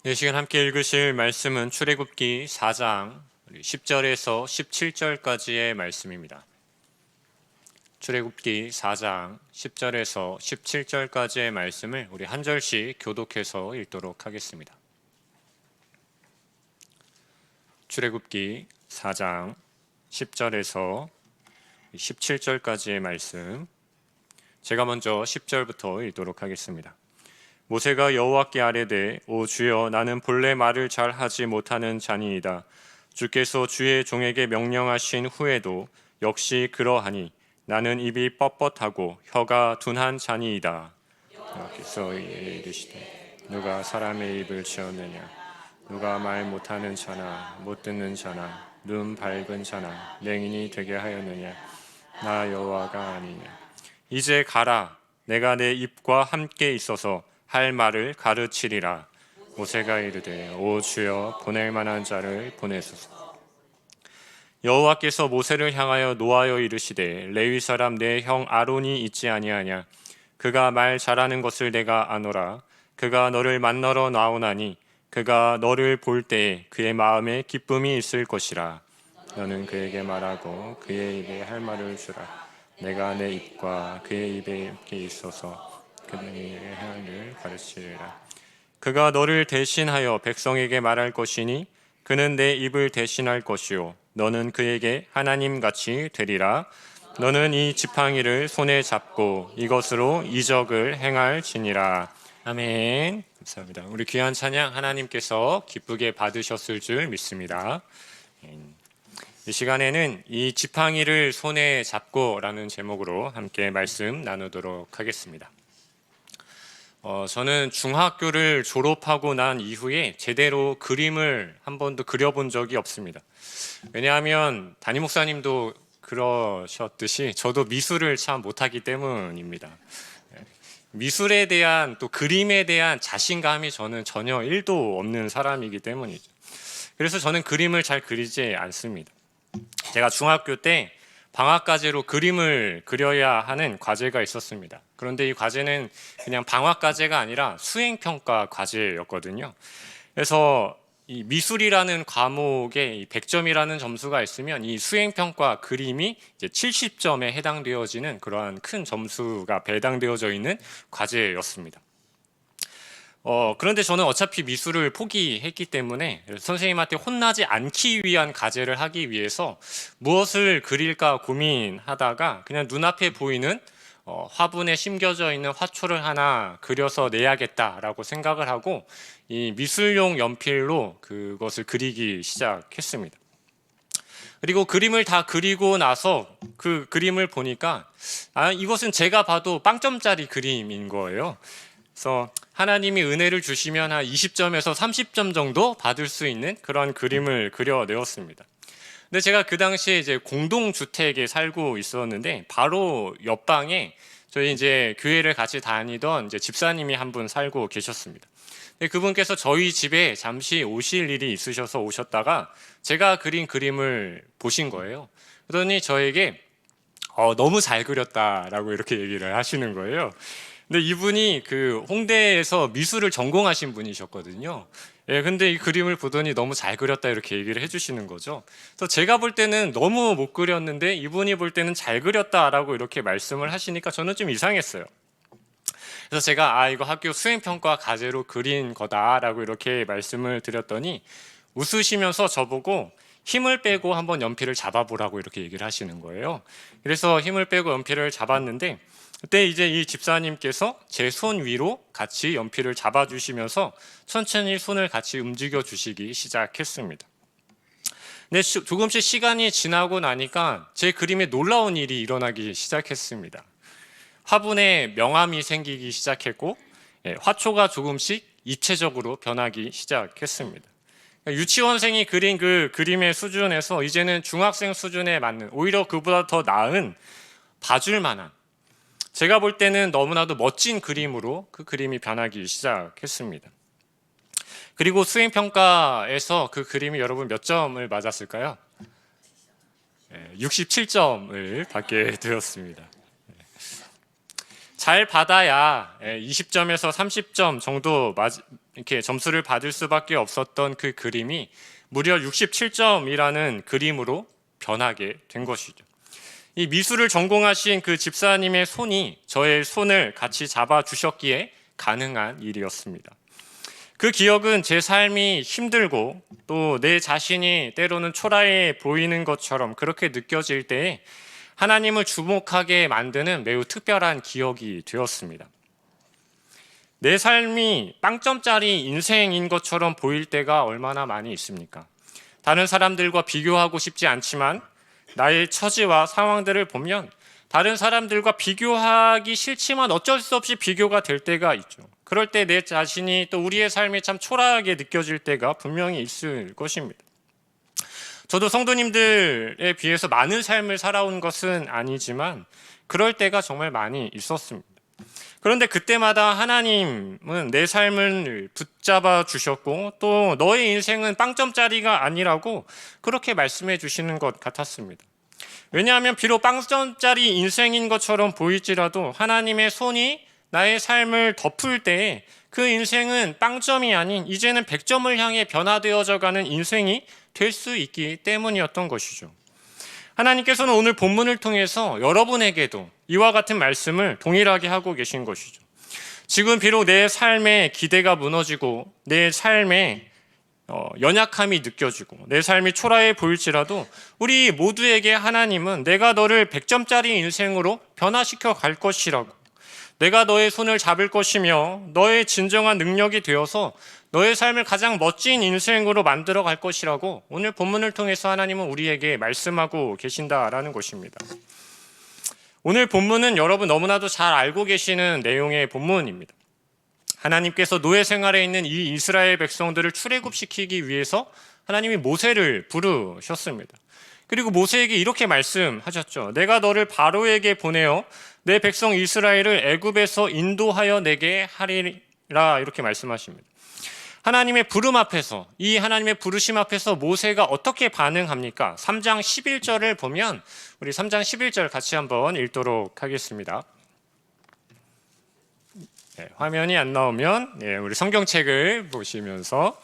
이 시간 함께 읽으실 말씀은 출애굽기 4장 10절에서 17절까지의 말씀입니다. 출애굽기 4장 10절에서 17절까지의 말씀을 우리 한 절씩 교독해서 읽도록 하겠습니다. 출애굽기 4장 10절에서 17절까지의 말씀, 제가 먼저 10절부터 읽도록 하겠습니다. 모세가 여호와께 아뢰되 오 주여, 나는 본래 말을 잘 하지 못하는 자니이다. 주께서 주의 종에게 명령하신 후에도 역시 그러하니 나는 입이 뻣뻣하고 혀가 둔한 자니이다. 여호와께서 이르시되 누가 사람의 입을 지었느냐? 누가 말 못하는 자나 못 듣는 자나 눈 밝은 자나 맹인이 되게 하였느냐? 나 여호와가 아니냐? 이제 가라. 내가 내 입과 함께 있어서 할 말을 가르치리라. 모세가 이르되 오 주여, 보낼 만한 자를 보내소서. 여호와께서 모세를 향하여 노하여 이르시되 레위 사람 내 형 아론이 있지 아니하냐? 그가 말 잘하는 것을 내가 아노라. 그가 너를 만나러 나오나니 그가 너를 볼 때에 그의 마음에 기쁨이 있을 것이라. 너는 그에게 말하고 그의 입에 할 말을 주라. 내가 내 입과 그의 입에 함께 있어서 그의 할 일을 가르치리라. 그가 너를 대신하여 백성에게 말할 것이니 그는 내 입을 대신할 것이요 너는 그에게 하나님같이 되리라. 너는 이 지팡이를 손에 잡고 이것으로 이적을 행할지니라. 아멘. 감사합니다. 우리 귀한 찬양 하나님께서 기쁘게 받으셨을 줄 믿습니다. 이 시간에는 이 지팡이를 손에 잡고라는 제목으로 함께 말씀 나누도록 하겠습니다. 저는 중학교를 졸업하고 난 이후에 제대로 그림을 한 번도 그려본 적이 없습니다. 왜냐하면 담임 목사님도 그러셨듯이 저도 미술을 참 못하기 때문입니다. 미술에 대한 또 그림에 대한 자신감이 저는 전혀 1도 없는 사람이기 때문이죠. 그래서 저는 그림을 잘 그리지 않습니다. 제가 중학교 때 방학과제로 그림을 그려야 하는 과제가 있었습니다. 그런데 이 과제는 그냥 방학과제가 아니라 수행평가 과제였거든요. 그래서 이 미술이라는 과목에 100점이라는 점수가 있으면 이 수행평가 그림이 이제 70점에 해당되어지는 그러한 큰 점수가 배당되어져 있는 과제였습니다. 그런데 저는 어차피 미술을 포기했기 때문에 선생님한테 혼나지 않기 위한 과제를 하기 위해서 무엇을 그릴까 고민하다가 그냥 눈앞에 보이는 화분에 심겨져 있는 화초를 하나 그려서 내야겠다라고 생각을 하고 이 미술용 연필로 그것을 그리기 시작했습니다. 그리고 그림을 다 그리고 나서 그 그림을 보니까 이것은 제가 봐도 빵점짜리 그림인 거예요. 그래서 하나님이 은혜를 주시면 한 20점에서 30점 정도 받을 수 있는 그런 그림을 그려내었습니다. 근데 제가 그 당시에 이제 공동주택에 살고 있었는데 바로 옆방에 저희 이제 교회를 같이 다니던 이제 집사님이 한 분 살고 계셨습니다. 근데 그분께서 저희 집에 잠시 오실 일이 있으셔서 오셨다가 제가 그린 그림을 보신 거예요. 그러더니 저에게 너무 잘 그렸다라고 이렇게 얘기를 하시는 거예요. 근데 이분이 그 홍대에서 미술을 전공하신 분이셨거든요. 예, 근데 이 그림을 보더니 너무 잘 그렸다 이렇게 얘기를 해주시는 거죠. 그래서 제가 볼 때는 너무 못 그렸는데 이분이 볼 때는 잘 그렸다라고 이렇게 말씀을 하시니까 저는 좀 이상했어요. 그래서 제가 이거 학교 수행평가 과제로 그린 거다라고 이렇게 말씀을 드렸더니 웃으시면서 저보고 힘을 빼고 한번 연필을 잡아보라고 이렇게 얘기를 하시는 거예요. 그래서 힘을 빼고 연필을 잡았는데 그때 이제 이 집사님께서 제 손 위로 같이 연필을 잡아주시면서 천천히 손을 같이 움직여 주시기 시작했습니다. 근데 조금씩 시간이 지나고 나니까 제 그림에 놀라운 일이 일어나기 시작했습니다. 화분에 명암이 생기기 시작했고 화초가 조금씩 입체적으로 변하기 시작했습니다. 유치원생이 그린 그 그림의 수준에서 이제는 중학생 수준에 맞는, 오히려 그보다 더 나은, 봐줄 만한, 제가 볼 때는 너무나도 멋진 그림으로 그 그림이 변하기 시작했습니다. 그리고 수행평가에서 그 그림이 여러분 몇 점을 맞았을까요? 67점을 받게 되었습니다. 잘 받아야 20점에서 30점 정도 이렇게 점수를 받을 수밖에 없었던 그 그림이 무려 67점이라는 그림으로 변하게 된 것이죠. 이 미술을 전공하신 그 집사님의 손이 저의 손을 같이 잡아주셨기에 가능한 일이었습니다. 그 기억은 제 삶이 힘들고 또 내 자신이 때로는 초라해 보이는 것처럼 그렇게 느껴질 때에 하나님을 주목하게 만드는 매우 특별한 기억이 되었습니다. 내 삶이 빵점짜리 인생인 것처럼 보일 때가 얼마나 많이 있습니까? 다른 사람들과 비교하고 싶지 않지만 나의 처지와 상황들을 보면 다른 사람들과 비교하기 싫지만 어쩔 수 없이 비교가 될 때가 있죠. 그럴 때 내 자신이 또 우리의 삶이 참 초라하게 느껴질 때가 분명히 있을 것입니다. 저도 성도님들에 비해서 많은 삶을 살아온 것은 아니지만 그럴 때가 정말 많이 있었습니다. 그런데 그때마다 하나님은 내 삶을 붙잡아 주셨고 또 너의 인생은 빵점짜리가 아니라고 그렇게 말씀해 주시는 것 같았습니다. 왜냐하면 비록 빵점짜리 인생인 것처럼 보일지라도 하나님의 손이 나의 삶을 덮을 때에 그 인생은 빵점이 아닌 이제는 100점을 향해 변화되어져 가는 인생이 될 수 있기 때문이었던 것이죠. 하나님께서는 오늘 본문을 통해서 여러분에게도 이와 같은 말씀을 동일하게 하고 계신 것이죠. 지금 비록 내 삶의 기대가 무너지고 내 삶에 연약함이 느껴지고 내 삶이 초라해 보일지라도 우리 모두에게 하나님은 내가 너를 100점짜리 인생으로 변화시켜 갈 것이라고, 내가 너의 손을 잡을 것이며 너의 진정한 능력이 되어서 너의 삶을 가장 멋진 인생으로 만들어 갈 것이라고 오늘 본문을 통해서 하나님은 우리에게 말씀하고 계신다라는 것입니다. 오늘 본문은 여러분 너무나도 잘 알고 계시는 내용의 본문입니다. 하나님께서 노예 생활에 있는 이 이스라엘 백성들을 출애굽시키기 위해서 하나님이 모세를 부르셨습니다. 그리고 모세에게 이렇게 말씀하셨죠. 내가 너를 바로에게 보내어 내 백성 이스라엘을 애굽에서 인도하여 내게 하리라, 이렇게 말씀하십니다. 하나님의 부름 앞에서, 이 하나님의 부르심 앞에서 모세가 어떻게 반응합니까? 3장 11절을 보면 우리 3장 11절 같이 한번 읽도록 하겠습니다. 화면이 안 나오면 우리 성경책을 보시면서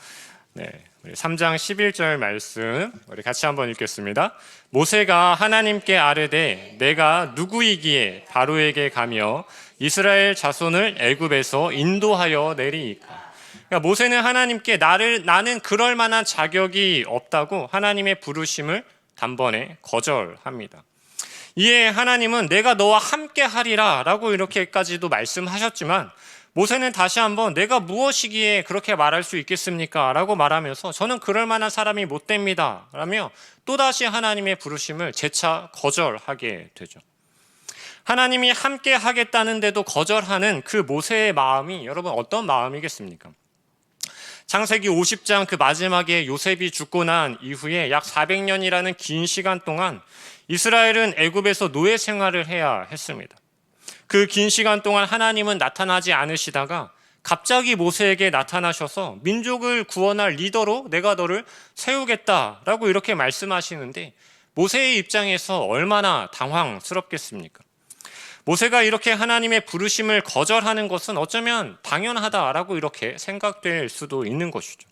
우리 3장 11절 말씀 우리 같이 한번 읽겠습니다. 모세가 하나님께 아뢰되 내가 누구이기에 바로에게 가며 이스라엘 자손을 애굽에서 인도하여 내리이까. 그러니까 모세는 하나님께 나는 그럴 만한 자격이 없다고 하나님의 부르심을 단번에 거절합니다. 이에 하나님은 내가 너와 함께 하리라 라고 이렇게까지도 말씀하셨지만 모세는 다시 한번 내가 무엇이기에 그렇게 말할 수 있겠습니까? 라고 말하면서 저는 그럴 만한 사람이 못 됩니다 라며 또다시 하나님의 부르심을 재차 거절하게 되죠. 하나님이 함께 하겠다는데도 거절하는 그 모세의 마음이 여러분 어떤 마음이겠습니까? 창세기 50장 그 마지막에 요셉이 죽고 난 이후에 약 400년이라는 긴 시간 동안 이스라엘은 애굽에서 노예 생활을 해야 했습니다. 그 긴 시간 동안 하나님은 나타나지 않으시다가 갑자기 모세에게 나타나셔서 민족을 구원할 리더로 내가 너를 세우겠다라고 이렇게 말씀하시는데 모세의 입장에서 얼마나 당황스럽겠습니까? 모세가 이렇게 하나님의 부르심을 거절하는 것은 어쩌면 당연하다라고 이렇게 생각될 수도 있는 것이죠.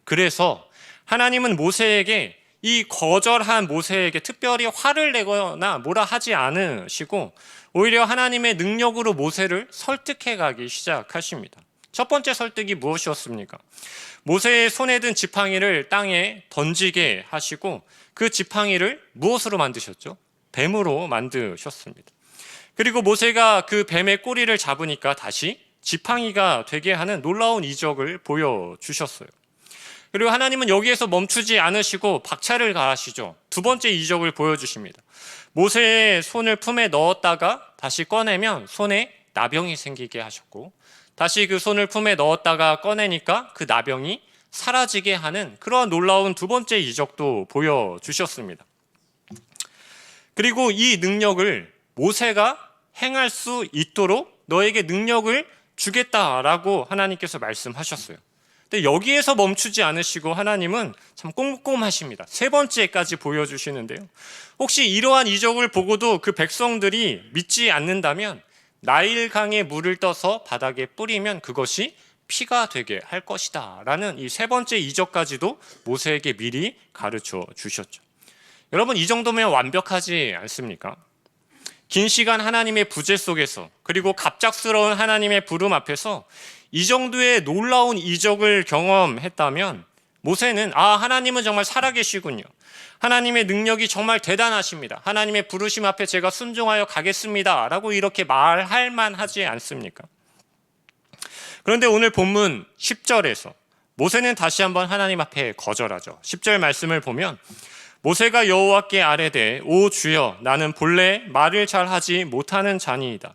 그래서 하나님은 모세에게 이 거절한 모세에게 특별히 화를 내거나 뭐라 하지 않으시고 오히려 하나님의 능력으로 모세를 설득해 가기 시작하십니다. 첫 번째 설득이 무엇이었습니까? 모세의 손에 든 지팡이를 땅에 던지게 하시고 그 지팡이를 무엇으로 만드셨죠? 뱀으로 만드셨습니다. 그리고 모세가 그 뱀의 꼬리를 잡으니까 다시 지팡이가 되게 하는 놀라운 이적을 보여주셨어요. 그리고 하나님은 여기에서 멈추지 않으시고 박차를 가하시죠. 두 번째 이적을 보여주십니다. 모세의 손을 품에 넣었다가 다시 꺼내면 손에 나병이 생기게 하셨고 다시 그 손을 품에 넣었다가 꺼내니까 그 나병이 사라지게 하는 그러한 놀라운 두 번째 이적도 보여주셨습니다. 그리고 이 능력을 모세가 행할 수 있도록 너에게 능력을 주겠다라고 하나님께서 말씀하셨어요. 근데 여기에서 멈추지 않으시고 하나님은 참 꼼꼼하십니다. 세 번째까지 보여주시는데요. 혹시 이러한 이적을 보고도 그 백성들이 믿지 않는다면 나일강에 물을 떠서 바닥에 뿌리면 그것이 피가 되게 할 것이다 라는 이 세 번째 이적까지도 모세에게 미리 가르쳐 주셨죠. 여러분, 이 정도면 완벽하지 않습니까? 긴 시간 하나님의 부재 속에서, 그리고 갑작스러운 하나님의 부름 앞에서 이 정도의 놀라운 이적을 경험했다면 모세는 하나님은 정말 살아계시군요, 하나님의 능력이 정말 대단하십니다, 하나님의 부르심 앞에 제가 순종하여 가겠습니다 라고 이렇게 말할 만하지 않습니까? 그런데 오늘 본문 10절에서 모세는 다시 한번 하나님 앞에 거절하죠. 10절 말씀을 보면 모세가 여호와께 아뢰되 오 주여, 나는 본래 말을 잘 하지 못하는 자니이다.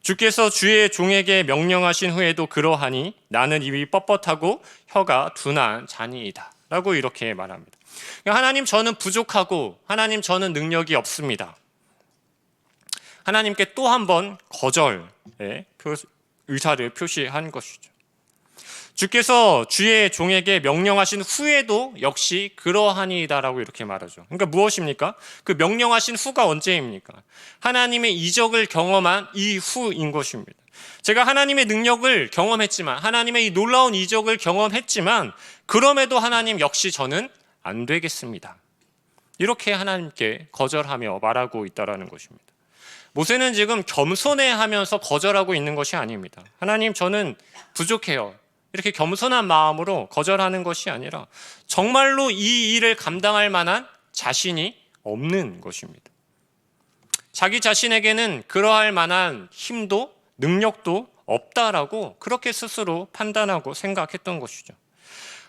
주께서 주의 종에게 명령하신 후에도 그러하니 나는 입이 뻣뻣하고 혀가 둔한 자니이다 라고 이렇게 말합니다. 하나님, 저는 부족하고 하나님, 저는 능력이 없습니다. 하나님께 또 한 번 거절의 의사를 표시한 것이죠. 주께서 주의 종에게 명령하신 후에도 역시 그러하니이다라고 이렇게 말하죠. 그러니까 무엇입니까? 그 명령하신 후가 언제입니까? 하나님의 이적을 경험한 이후인 것입니다. 제가 하나님의 능력을 경험했지만, 하나님의 이 놀라운 이적을 경험했지만, 그럼에도 하나님 역시 저는 안 되겠습니다, 이렇게 하나님께 거절하며 말하고 있다는 것입니다. 모세는 지금 겸손해하면서 거절하고 있는 것이 아닙니다. 하나님, 저는 부족해요, 이렇게 겸손한 마음으로 거절하는 것이 아니라 정말로 이 일을 감당할 만한 자신이 없는 것입니다. 자기 자신에게는 그러할 만한 힘도 능력도 없다라고 그렇게 스스로 판단하고 생각했던 것이죠.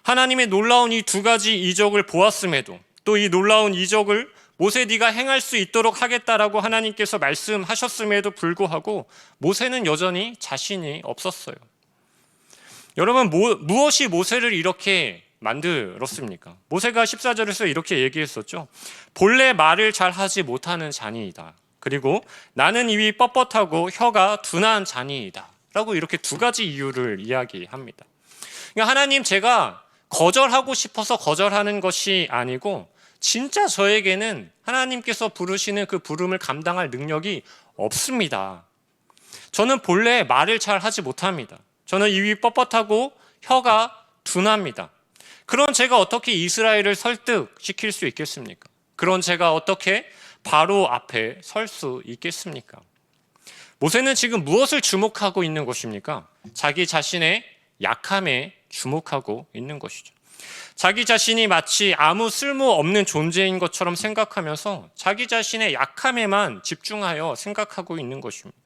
하나님의 놀라운 이 두 가지 이적을 보았음에도, 또 이 놀라운 이적을 모세 네가 행할 수 있도록 하겠다라고 하나님께서 말씀하셨음에도 불구하고 모세는 여전히 자신이 없었어요. 여러분, 무엇이 모세를 이렇게 만들었습니까? 모세가 14절에서 이렇게 얘기했었죠. 본래 말을 잘 하지 못하는 자니이다. 그리고 나는 입이 뻣뻣하고 혀가 둔한 자니이다 라고 이렇게 두 가지 이유를 이야기합니다. 그러니까 하나님, 제가 거절하고 싶어서 거절하는 것이 아니고 진짜 저에게는 하나님께서 부르시는 그 부름을 감당할 능력이 없습니다. 저는 본래 말을 잘 하지 못합니다. 저는 입이 뻣뻣하고 혀가 둔합니다. 그런 제가 어떻게 이스라엘을 설득시킬 수 있겠습니까? 그런 제가 어떻게 바로 앞에 설 수 있겠습니까? 모세는 지금 무엇을 주목하고 있는 것입니까? 자기 자신의 약함에 주목하고 있는 것이죠. 자기 자신이 마치 아무 쓸모없는 존재인 것처럼 생각하면서 자기 자신의 약함에만 집중하여 생각하고 있는 것입니다.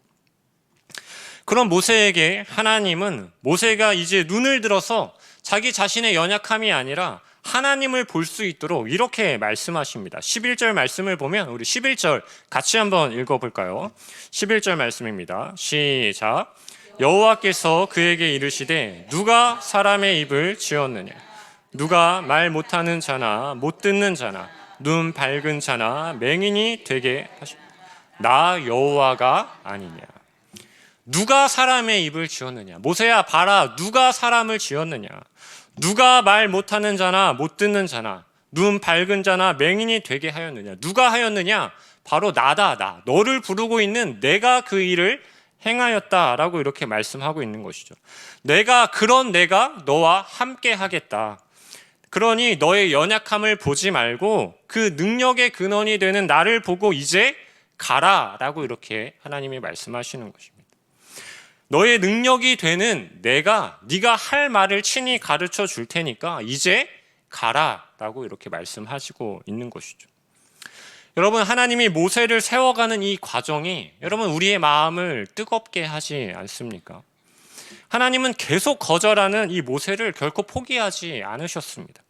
그런 모세에게 하나님은 모세가 이제 눈을 들어서 자기 자신의 연약함이 아니라 하나님을 볼 수 있도록 이렇게 말씀하십니다. 11절 말씀을 보면 우리 11절 같이 한번 읽어볼까요? 11절 말씀입니다. 시작. 여호와께서 그에게 이르시되 누가 사람의 입을 지었느냐? 누가 말 못하는 자나 못 듣는 자나 눈 밝은 자나 맹인이 되게 하시오? 나 여호와가 아니냐? 누가 사람의 입을 지었느냐? 모세야, 봐라, 누가 사람을 지었느냐? 누가 말 못하는 자나 못 듣는 자나 눈 밝은 자나 맹인이 되게 하였느냐? 누가 하였느냐? 바로 나다, 나. 너를 부르고 있는 내가 그 일을 행하였다라고 이렇게 말씀하고 있는 것이죠. 내가 너와 함께 하겠다. 그러니 너의 연약함을 보지 말고 그 능력의 근원이 되는 나를 보고 이제 가라라고 이렇게 하나님이 말씀하시는 것입니다. 너의 능력이 되는 네가 할 말을 친히 가르쳐 줄 테니까 이제 가라라고 이렇게 말씀하시고 있는 것이죠. 여러분, 하나님이 모세를 세워가는 이 과정이 여러분 우리의 마음을 뜨겁게 하지 않습니까? 하나님은 계속 거절하는 이 모세를 결코 포기하지 않으셨습니다.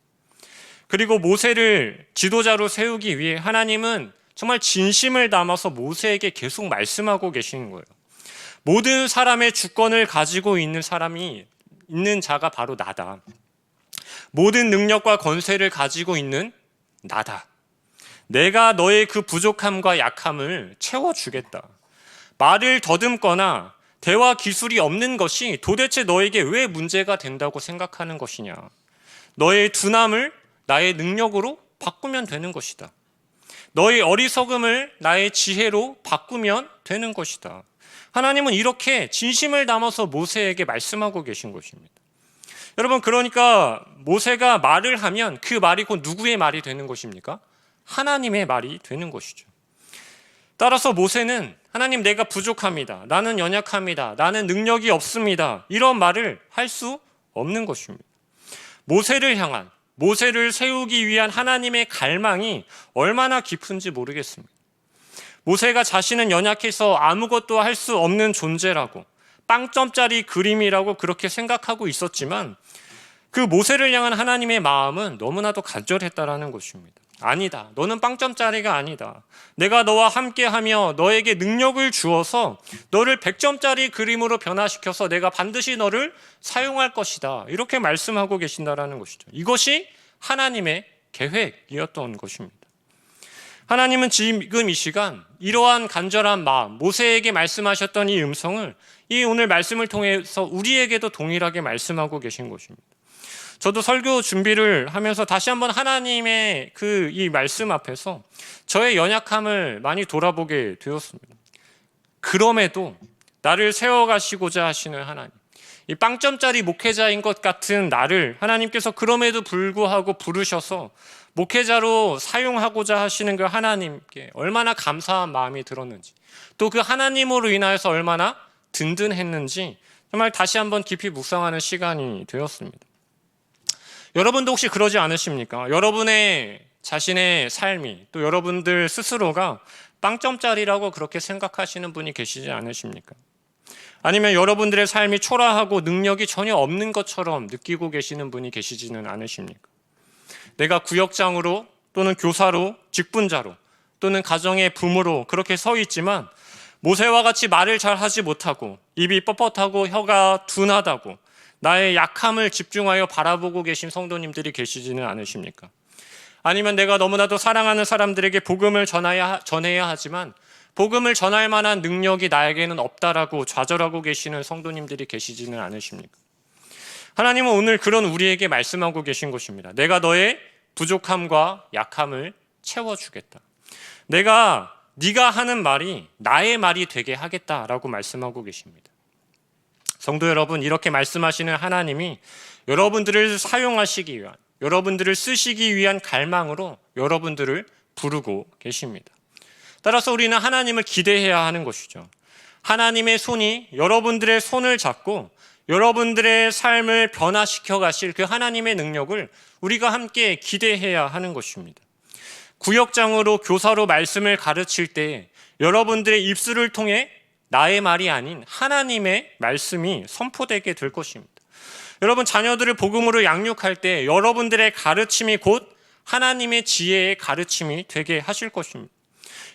그리고 모세를 지도자로 세우기 위해 하나님은 정말 진심을 담아서 모세에게 계속 말씀하고 계시는 거예요. 모든 사람의 주권을 가지고 있는 자가 바로 나다. 모든 능력과 권세를 가지고 있는 나다. 내가 너의 그 부족함과 약함을 채워주겠다. 말을 더듬거나 대화 기술이 없는 것이 도대체 너에게 왜 문제가 된다고 생각하는 것이냐? 너의 둔함을 나의 능력으로 바꾸면 되는 것이다. 너의 어리석음을 나의 지혜로 바꾸면 되는 것이다. 하나님은 이렇게 진심을 담아서 모세에게 말씀하고 계신 것입니다. 여러분, 그러니까 모세가 말을 하면 그 말이 곧 누구의 말이 되는 것입니까? 하나님의 말이 되는 것이죠. 따라서 모세는 하나님, 내가 부족합니다. 나는 연약합니다. 나는 능력이 없습니다. 이런 말을 할 수 없는 것입니다. 모세를 향한, 모세를 세우기 위한 하나님의 갈망이 얼마나 깊은지 모르겠습니다. 모세가 자신은 연약해서 아무것도 할 수 없는 존재라고, 빵점짜리 그림이라고 그렇게 생각하고 있었지만 그 모세를 향한 하나님의 마음은 너무나도 간절했다라는 것입니다. 아니다. 너는 빵점짜리가 아니다. 내가 너와 함께하며 너에게 능력을 주어서 너를 100점짜리 그림으로 변화시켜서 내가 반드시 너를 사용할 것이다. 이렇게 말씀하고 계신다라는 것이죠. 이것이 하나님의 계획이었던 것입니다. 하나님은 지금 이 시간 이러한 간절한 마음, 모세에게 말씀하셨던 이 음성을 이 오늘 말씀을 통해서 우리에게도 동일하게 말씀하고 계신 것입니다. 저도 설교 준비를 하면서 다시 한번 하나님의 이 말씀 앞에서 저의 연약함을 많이 돌아보게 되었습니다. 그럼에도 나를 세워가시고자 하시는 하나님, 이 빵점짜리 목회자인 것 같은 나를 하나님께서 그럼에도 불구하고 부르셔서 목회자로 사용하고자 하시는 그 하나님께 얼마나 감사한 마음이 들었는지, 또 그 하나님으로 인하여서 얼마나 든든했는지 정말 다시 한번 깊이 묵상하는 시간이 되었습니다. 여러분도 혹시 그러지 않으십니까? 여러분의 자신의 삶이, 또 여러분들 스스로가 빵점짜리라고 그렇게 생각하시는 분이 계시지 않으십니까? 아니면 여러분들의 삶이 초라하고 능력이 전혀 없는 것처럼 느끼고 계시는 분이 계시지는 않으십니까? 내가 구역장으로 또는 교사로, 직분자로 또는 가정의 부모로 그렇게 서 있지만 모세와 같이 말을 잘 하지 못하고 입이 뻣뻣하고 혀가 둔하다고 나의 약함을 집중하여 바라보고 계신 성도님들이 계시지는 않으십니까? 아니면 내가 너무나도 사랑하는 사람들에게 복음을 전해야 하지만 복음을 전할 만한 능력이 나에게는 없다라고 좌절하고 계시는 성도님들이 계시지는 않으십니까? 하나님은 오늘 그런 우리에게 말씀하고 계신 것입니다. 내가 너의 부족함과 약함을 채워주겠다. 네가 하는 말이 나의 말이 되게 하겠다라고 말씀하고 계십니다. 성도 여러분, 이렇게 말씀하시는 하나님이 여러분들을 사용하시기 위한, 여러분들을 쓰시기 위한 갈망으로 여러분들을 부르고 계십니다. 따라서 우리는 하나님을 기대해야 하는 것이죠. 하나님의 손이 여러분들의 손을 잡고 여러분들의 삶을 변화시켜 가실 그 하나님의 능력을 우리가 함께 기대해야 하는 것입니다. 구역장으로 교사로 말씀을 가르칠 때 여러분들의 입술을 통해 나의 말이 아닌 하나님의 말씀이 선포되게 될 것입니다. 여러분, 자녀들을 복음으로 양육할 때 여러분들의 가르침이 곧 하나님의 지혜의 가르침이 되게 하실 것입니다.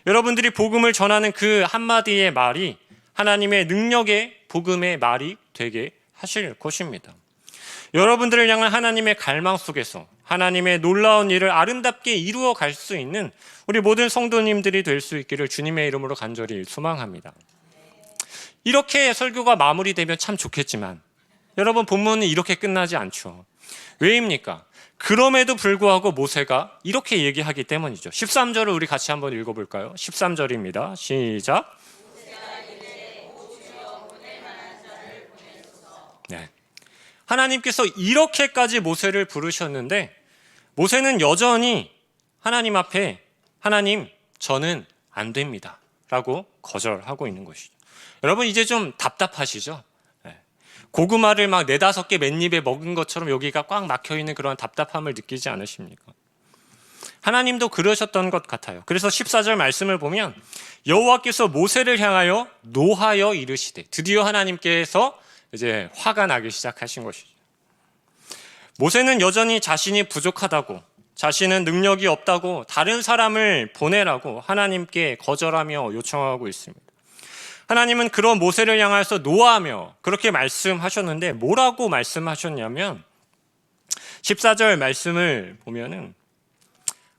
여러분들이 복음을 전하는 그 한마디의 말이 하나님의 능력의 복음의 말이 되게 하실 것입니다. 여러분들을 향한 하나님의 갈망 속에서 하나님의 놀라운 일을 아름답게 이루어 갈 수 있는 우리 모든 성도님들이 될 수 있기를 주님의 이름으로 간절히 소망합니다. 이렇게 설교가 마무리되면 참 좋겠지만 여러분, 본문은 이렇게 끝나지 않죠. 왜입니까? 그럼에도 불구하고 모세가 이렇게 얘기하기 때문이죠. 13절을 우리 같이 한번 읽어볼까요? 13절입니다. 시작. 네. 하나님께서 이렇게까지 모세를 부르셨는데 모세는 여전히 하나님 앞에 하나님, 저는 안 됩니다 라고 거절하고 있는 것이죠. 여러분, 이제 좀 답답하시죠? 고구마를 막 4-5개 맨입에 먹은 것처럼 여기가 꽉 막혀있는 그런 답답함을 느끼지 않으십니까? 하나님도 그러셨던 것 같아요. 그래서 14절 말씀을 보면 여호와께서 모세를 향하여 노하여 이르시되, 드디어 하나님께서 이제 화가 나기 시작하신 것이죠. 모세는 여전히 자신이 부족하다고, 자신은 능력이 없다고 다른 사람을 보내라고 하나님께 거절하며 요청하고 있습니다. 하나님은 그런 모세를 향해서 노하며 그렇게 말씀하셨는데 뭐라고 말씀하셨냐면 14절 말씀을 보면은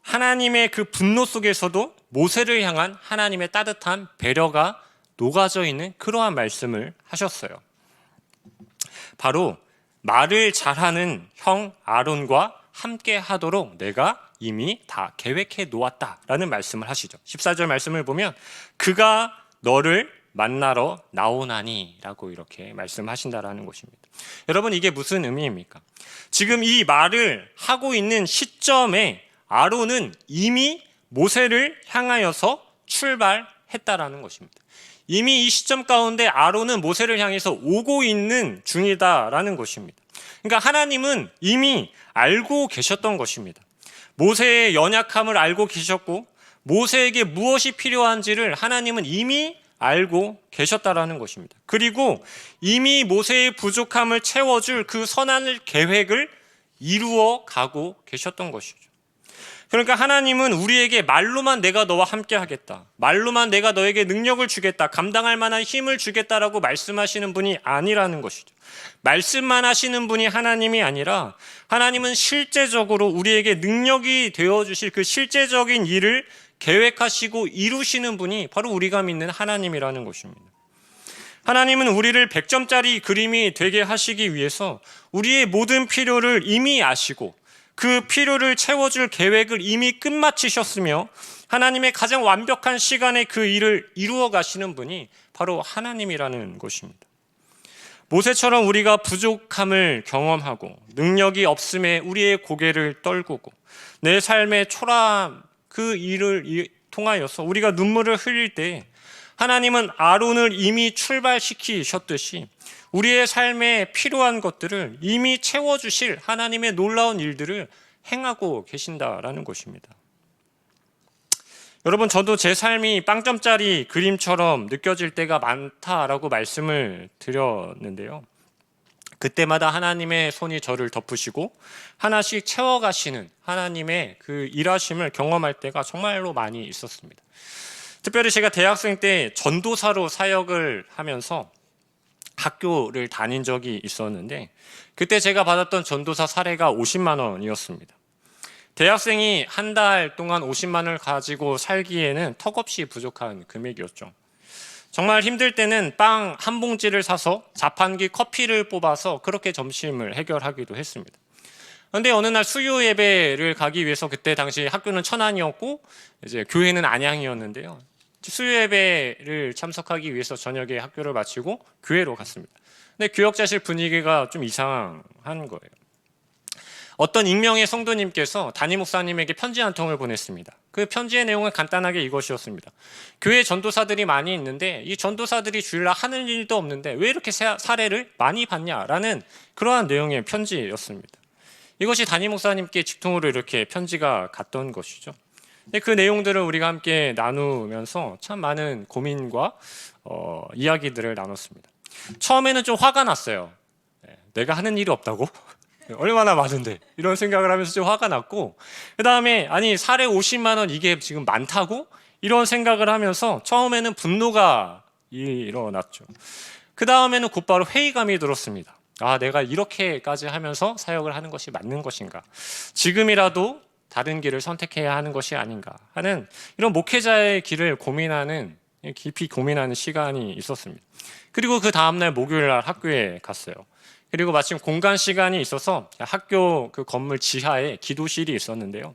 하나님의 그 분노 속에서도 모세를 향한 하나님의 따뜻한 배려가 녹아져 있는 그러한 말씀을 하셨어요. 바로 말을 잘하는 형 아론과 함께 하도록 내가 이미 다 계획해 놓았다라는 말씀을 하시죠. 14절 말씀을 보면 그가 너를 만나러 나오나니라고 이렇게 말씀하신다라는 것입니다. 여러분, 이게 무슨 의미입니까? 지금 이 말을 하고 있는 시점에 아론은 이미 모세를 향하여서 출발했다라는 것입니다. 이미 이 시점 가운데 아론은 모세를 향해서 오고 있는 중이다라는 것입니다. 그러니까 하나님은 이미 알고 계셨던 것입니다. 모세의 연약함을 알고 계셨고 모세에게 무엇이 필요한지를 하나님은 이미 알고 계셨다라는 것입니다. 그리고 이미 모세의 부족함을 채워줄 그 선한 계획을 이루어 가고 계셨던 것이죠. 그러니까 하나님은 우리에게 말로만 내가 너와 함께 하겠다, 말로만 내가 너에게 능력을 주겠다, 감당할 만한 힘을 주겠다라고 말씀하시는 분이 아니라는 것이죠. 말씀만 하시는 분이 하나님이 아니라 하나님은 실제적으로 우리에게 능력이 되어주실 그 실제적인 일을 계획하시고 이루시는 분이 바로 우리가 믿는 하나님이라는 것입니다. 하나님은 우리를 100점짜리 그림이 되게 하시기 위해서 우리의 모든 필요를 이미 아시고 그 필요를 채워줄 계획을 이미 끝마치셨으며 하나님의 가장 완벽한 시간에 그 일을 이루어 가시는 분이 바로 하나님이라는 것입니다. 모세처럼 우리가 부족함을 경험하고 능력이 없음에 우리의 고개를 떨구고 내 삶의 초라함 그 일을 통하여서 우리가 눈물을 흘릴 때 하나님은 아론을 이미 출발시키셨듯이 우리의 삶에 필요한 것들을 이미 채워주실 하나님의 놀라운 일들을 행하고 계신다라는 것입니다. 여러분, 저도 제 삶이 빵점짜리 그림처럼 느껴질 때가 많다라고 말씀을 드렸는데요. 그때마다 하나님의 손이 저를 덮으시고 하나씩 채워가시는 하나님의 그 일하심을 경험할 때가 정말로 많이 있었습니다. 특별히 제가 대학생 때 전도사로 사역을 하면서 학교를 다닌 적이 있었는데 그때 제가 받았던 전도사 사례가 50만 원이었습니다. 대학생이 한 달 동안 50만 원을 가지고 살기에는 턱없이 부족한 금액이었죠. 정말 힘들 때는 빵 한 봉지를 사서 자판기 커피를 뽑아서 그렇게 점심을 해결하기도 했습니다. 그런데 어느 날 수요 예배를 가기 위해서 그때 당시 학교는 천안이었고 이제 교회는 안양이었는데요. 수요 예배를 참석하기 위해서 저녁에 학교를 마치고 교회로 갔습니다. 근데 교역자실 분위기가 좀 이상한 거예요. 어떤 익명의 성도님께서 담임 목사님에게 편지 한 통을 보냈습니다. 그 편지의 내용은 간단하게 이것이었습니다. 교회 전도사들이 많이 있는데 이 전도사들이 주일날 하는 일도 없는데 왜 이렇게 사례를 많이 받냐라는 그러한 내용의 편지였습니다. 이것이 담임 목사님께 직통으로 이렇게 편지가 갔던 것이죠. 그 내용들을 우리가 함께 나누면서 참 많은 고민과 이야기들을 나눴습니다. 처음에는 좀 화가 났어요. 내가 하는 일이 없다고? 얼마나 많은데 이런 생각을 하면서 좀 화가 났고 그 다음에 아니 사례 50만 원 이게 지금 많다고? 이런 생각을 하면서 처음에는 분노가 일어났죠. 그 다음에는 곧바로 회의감이 들었습니다. 아, 내가 이렇게까지 하면서 사역을 하는 것이 맞는 것인가? 지금이라도 다른 길을 선택해야 하는 것이 아닌가 하는 이런 목회자의 길을 깊이 고민하는 시간이 있었습니다. 그리고 그 다음날 목요일날 학교에 갔어요. 그리고 마침 공간 시간이 있어서 학교 그 건물 지하에 기도실이 있었는데요.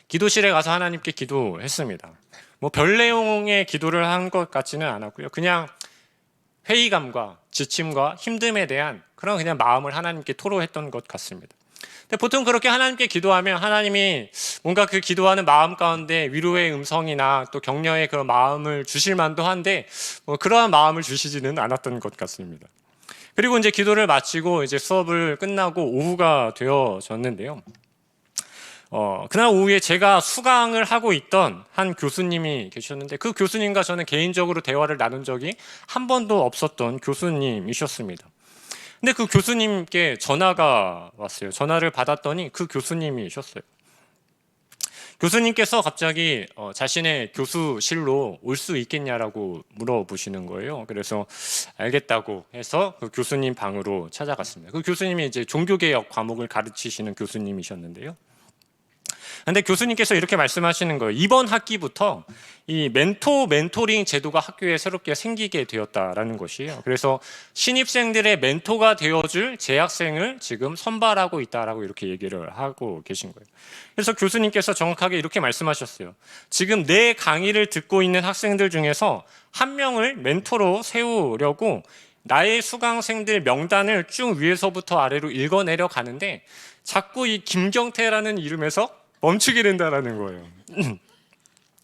기도실에 가서 하나님께 기도했습니다. 뭐 별 내용의 기도를 한 것 같지는 않았고요. 그냥 회의감과 지침과 힘듦에 대한 그냥 마음을 하나님께 토로했던 것 같습니다. 근데 보통 그렇게 하나님께 기도하면 하나님이 뭔가 그 기도하는 마음 가운데 위로의 음성이나 또 격려의 그런 마음을 주실 만도 한데 뭐 그러한 마음을 주시지는 않았던 것 같습니다. 그리고 이제 기도를 마치고 이제 수업을 끝나고 오후가 되어졌는데요. 그날 오후에 제가 수강을 하고 있던 한 교수님이 계셨는데 그 교수님과 저는 개인적으로 대화를 나눈 적이 한 번도 없었던 교수님이셨습니다. 근데 그 교수님께 전화가 왔어요. 전화를 받았더니 그 교수님이셨어요. 교수님께서 갑자기 자신의 교수실로 올 수 있겠냐라고 물어보시는 거예요. 그래서 알겠다고 해서 그 교수님 방으로 찾아갔습니다. 그 교수님이 이제 종교개혁 과목을 가르치시는 교수님이셨는데요. 근데 교수님께서 이렇게 말씀하시는 거예요. 이번 학기부터 이 멘토링 제도가 학교에 새롭게 생기게 되었다라는 것이에요. 그래서 신입생들의 멘토가 되어줄 재학생을 지금 선발하고 있다라고 이렇게 얘기를 하고 계신 거예요. 그래서 교수님께서 정확하게 이렇게 말씀하셨어요. 지금 내 강의를 듣고 있는 학생들 중에서 한 명을 멘토로 세우려고 나의 수강생들 명단을 쭉 위에서부터 아래로 읽어내려 가는데 자꾸 이 김경태라는 이름에서 멈추게 된다라는 거예요.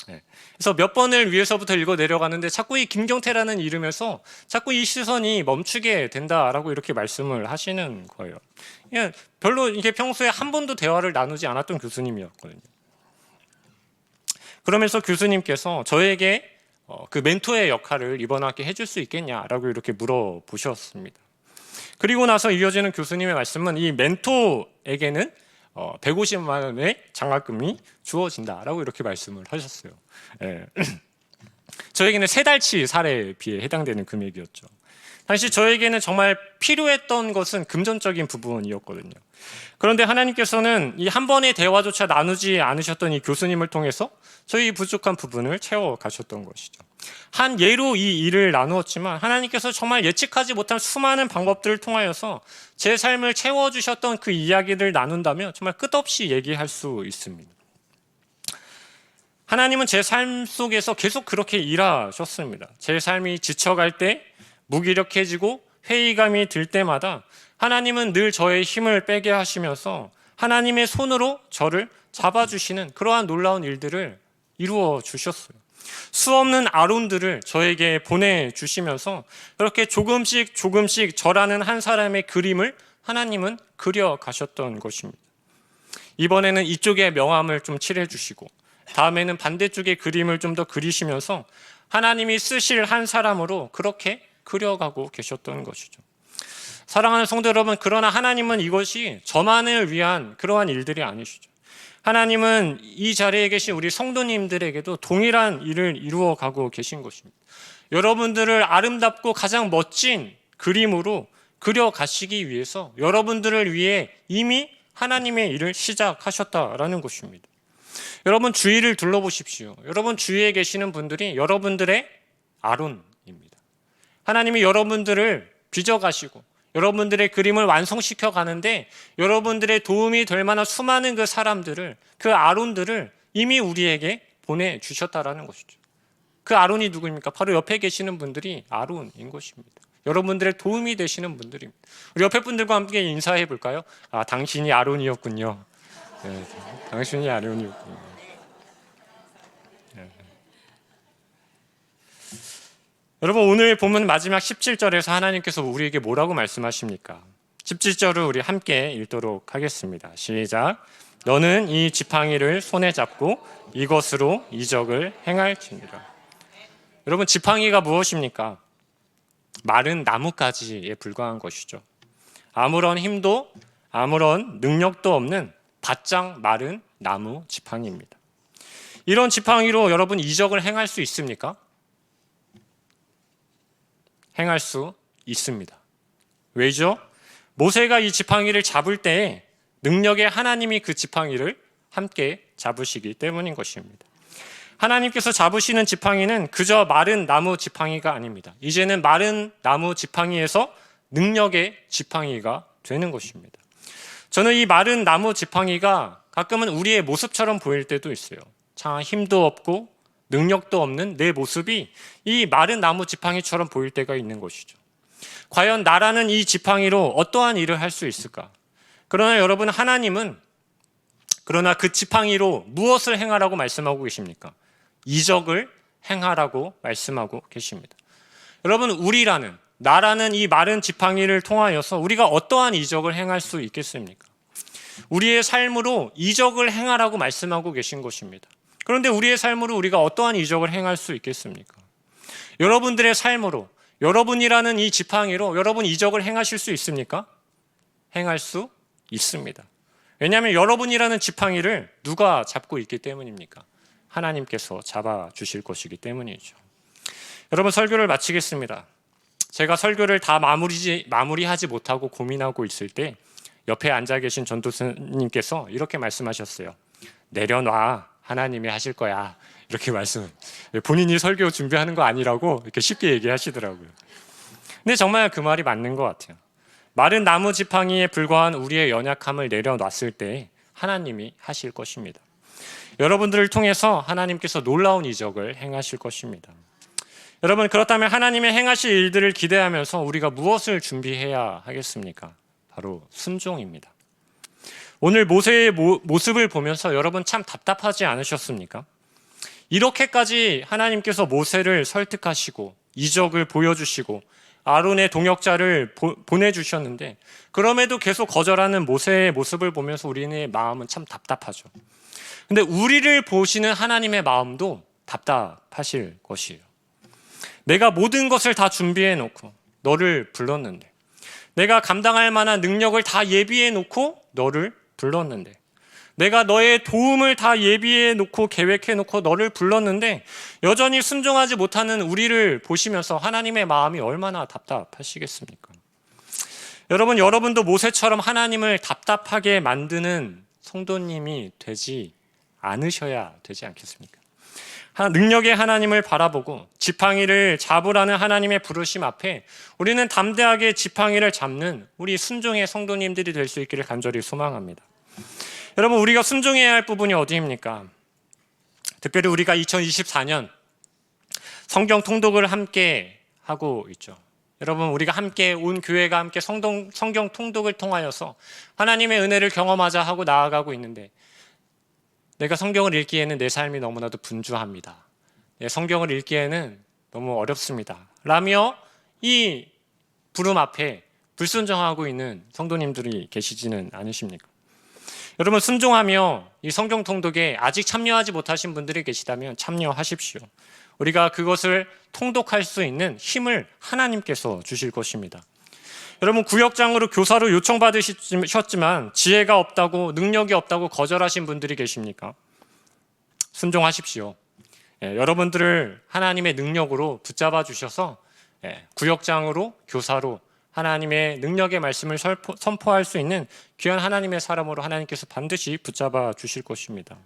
네. 그래서 몇 번을 위에서부터 읽어 내려가는데 자꾸 이 김경태라는 이름에서 자꾸 이 시선이 멈추게 된다라고 이렇게 말씀을 하시는 거예요. 그냥 별로 이게 평소에 한 번도 대화를 나누지 않았던 교수님이었거든요. 그러면서 교수님께서 저에게 그 멘토의 역할을 이번 학기에 해줄 수 있겠냐라고 이렇게 물어보셨습니다. 그리고 나서 이어지는 교수님의 말씀은 이 멘토에게는 150만 원의 장학금이 주어진다라고 이렇게 말씀을 하셨어요. 예. 저에게는 3달치 사례비에 해당되는 금액이었죠. 당시 저에게는 정말 필요했던 것은 금전적인 부분이었거든요. 그런데 하나님께서는 이 한 번의 대화조차 나누지 않으셨던 이 교수님을 통해서 저희 부족한 부분을 채워가셨던 것이죠. 한 예로 이 일을 나누었지만 하나님께서 정말 예측하지 못한 수많은 방법들을 통하여서 제 삶을 채워주셨던 그 이야기를 나눈다면 정말 끝없이 얘기할 수 있습니다. 하나님은 제 삶 속에서 계속 그렇게 일하셨습니다. 제 삶이 지쳐갈 때, 무기력해지고 회의감이 들 때마다 하나님은 늘 저의 힘을 빼게 하시면서 하나님의 손으로 저를 잡아주시는 그러한 놀라운 일들을 이루어 주셨어요. 수없는 아론들을 저에게 보내주시면서 그렇게 조금씩 저라는 한 사람의 그림을 하나님은 그려가셨던 것입니다. 이번에는 이쪽에 명암을 좀 칠해주시고 다음에는 반대쪽의 그림을 좀 더 그리시면서 하나님이 쓰실 한 사람으로 그렇게 그려가고 계셨던 것이죠. 사랑하는 성도 여러분, 그러나 하나님은 이것이 저만을 위한 그러한 일들이 아니시죠. 하나님은 이 자리에 계신 우리 성도님들에게도 동일한 일을 이루어 가고 계신 것입니다. 여러분들을 아름답고 가장 멋진 그림으로 그려가시기 위해서 여러분들을 위해 이미 하나님의 일을 시작하셨다라는 것입니다. 여러분 주위를 둘러보십시오. 여러분 주위에 계시는 분들이 여러분들의 아론입니다. 하나님이 여러분들을 빚어가시고 여러분들의 그림을 완성시켜 가는데 여러분들의 도움이 될 만한 수많은 그 사람들을, 그 아론들을 이미 우리에게 보내주셨다라는 것이죠. 그 아론이 누구입니까? 바로 옆에 계시는 분들이 아론인 것입니다. 여러분들의 도움이 되시는 분들입니다. 우리 옆에 분들과 함께 인사해 볼까요? 아, 당신이 아론이었군요. 네, 당신이 아론이었군요. 네. 여러분 오늘 본문 마지막 17절에서 하나님께서 우리에게 뭐라고 말씀하십니까? 17절을 우리 함께 읽도록 하겠습니다. 시작. 너는 이 지팡이를 손에 잡고 이것으로 이적을 행할지니라. 여러분 지팡이가 무엇입니까? 마른 나뭇가지에 불과한 것이죠. 아무런 힘도 아무런 능력도 없는 바짝 마른 나무 지팡이입니다. 이런 지팡이로 여러분 이적을 행할 수 있습니까? 행할 수 있습니다. 왜죠? 모세가 이 지팡이를 잡을 때에 능력의 하나님이 그 지팡이를 함께 잡으시기 때문인 것입니다. 하나님께서 잡으시는 지팡이는 그저 마른 나무 지팡이가 아닙니다. 이제는 마른 나무 지팡이에서 능력의 지팡이가 되는 것입니다. 저는 이 마른 나무 지팡이가 가끔은 우리의 모습처럼 보일 때도 있어요. 참 힘도 없고 능력도 없는 내 모습이 이 마른 나무 지팡이처럼 보일 때가 있는 것이죠. 과연 나라는 이 지팡이로 어떠한 일을 할 수 있을까? 그러나 여러분 하나님은 그러나 그 지팡이로 무엇을 행하라고 말씀하고 계십니까? 이적을 행하라고 말씀하고 계십니다. 여러분 나라는 이 마른 지팡이를 통하여서 우리가 어떠한 이적을 행할 수 있겠습니까? 우리의 삶으로 이적을 행하라고 말씀하고 계신 것입니다. 그런데 우리의 삶으로 우리가 어떠한 이적을 행할 수 있겠습니까? 여러분들의 삶으로 여러분이라는 이 지팡이로 여러분 이적을 행하실 수 있습니까? 행할 수 있습니다. 왜냐하면 여러분이라는 지팡이를 누가 잡고 있기 때문입니까? 하나님께서 잡아주실 것이기 때문이죠. 여러분 설교를 마치겠습니다. 제가 설교를 다 마무리하지 못하고 고민하고 있을 때 옆에 앉아 계신 전도사님께서 이렇게 말씀하셨어요. 내려놔. 하나님이 하실 거야. 이렇게 본인이 설교 준비하는 거 아니라고 이렇게 쉽게 얘기하시더라고요. 근데 정말 그 말이 맞는 것 같아요. 마른 나무 지팡이에 불과한 우리의 연약함을 내려놨을 때 하나님이 하실 것입니다. 여러분들을 통해서 하나님께서 놀라운 이적을 행하실 것입니다. 여러분, 그렇다면 하나님의 행하실 일들을 기대하면서 우리가 무엇을 준비해야 하겠습니까? 바로 순종입니다. 오늘 모세의 모습을 보면서 여러분 참 답답하지 않으셨습니까? 이렇게까지 하나님께서 모세를 설득하시고 이적을 보여주시고 아론의 동역자를 보내주셨는데 그럼에도 계속 거절하는 모세의 모습을 보면서 우리의 마음은 참 답답하죠. 근데 우리를 보시는 하나님의 마음도 답답하실 것이에요. 내가 모든 것을 다 준비해 놓고 너를 불렀는데, 내가 감당할 만한 능력을 다 예비해 놓고 너를 불렀는데, 내가 너의 도움을 다 예비해 놓고 계획해 놓고 너를 불렀는데 여전히 순종하지 못하는 우리를 보시면서 하나님의 마음이 얼마나 답답하시겠습니까? 여러분도 모세처럼 하나님을 답답하게 만드는 성도님이 되지 않으셔야 되지 않겠습니까? 능력의 하나님을 바라보고 지팡이를 잡으라는 하나님의 부르심 앞에 우리는 담대하게 지팡이를 잡는 우리 순종의 성도님들이 될 수 있기를 간절히 소망합니다. 여러분, 우리가 순종해야 할 부분이 어디입니까? 특별히 우리가 2024년 성경 통독을 함께 하고 있죠. 여러분, 우리가 함께 온 교회가 함께 성경 통독을 통하여서 하나님의 은혜를 경험하자 하고 나아가고 있는데, 내가 성경을 읽기에는 내 삶이 너무나도 분주합니다. 성경을 읽기에는 너무 어렵습니다. 라며 이 부름 앞에 불순종하고 있는 성도님들이 계시지는 않으십니까? 여러분, 순종하며 이 성경 통독에 아직 참여하지 못하신 분들이 계시다면 참여하십시오. 우리가 그것을 통독할 수 있는 힘을 하나님께서 주실 것입니다. 여러분, 구역장으로 교사로 요청받으셨지만 지혜가 없다고, 능력이 없다고 거절하신 분들이 계십니까? 순종하십시오. 여러분들을 하나님의 능력으로 붙잡아 주셔서 구역장으로, 교사로 하나님의 능력의 말씀을 선포할 수 있는 귀한 하나님의 사람으로 하나님께서 반드시 붙잡아 주실 것입니다.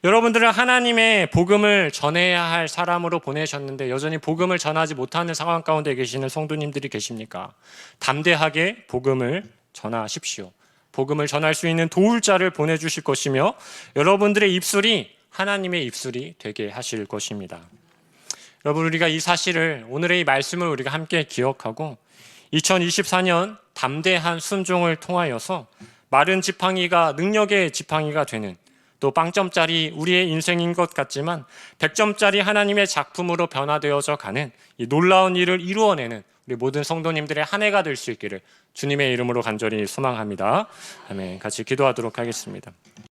여러분들은 하나님의 복음을 전해야 할 사람으로 보내셨는데 여전히 복음을 전하지 못하는 상황 가운데 계시는 성도님들이 계십니까? 담대하게 복음을 전하십시오. 복음을 전할 수 있는 도울 자를 보내주실 것이며 여러분들의 입술이 하나님의 입술이 되게 하실 것입니다. 여러분, 우리가 이 사실을, 오늘의 이 말씀을 우리가 함께 기억하고 2024년 담대한 순종을 통하여서 마른 지팡이가 능력의 지팡이가 되는, 또 빵점짜리 우리의 인생인 것 같지만 100점짜리 하나님의 작품으로 변화되어져 가는 이 놀라운 일을 이루어내는 우리 모든 성도님들의 한 해가 될 수 있기를 주님의 이름으로 간절히 소망합니다. 아멘. 같이 기도하도록 하겠습니다.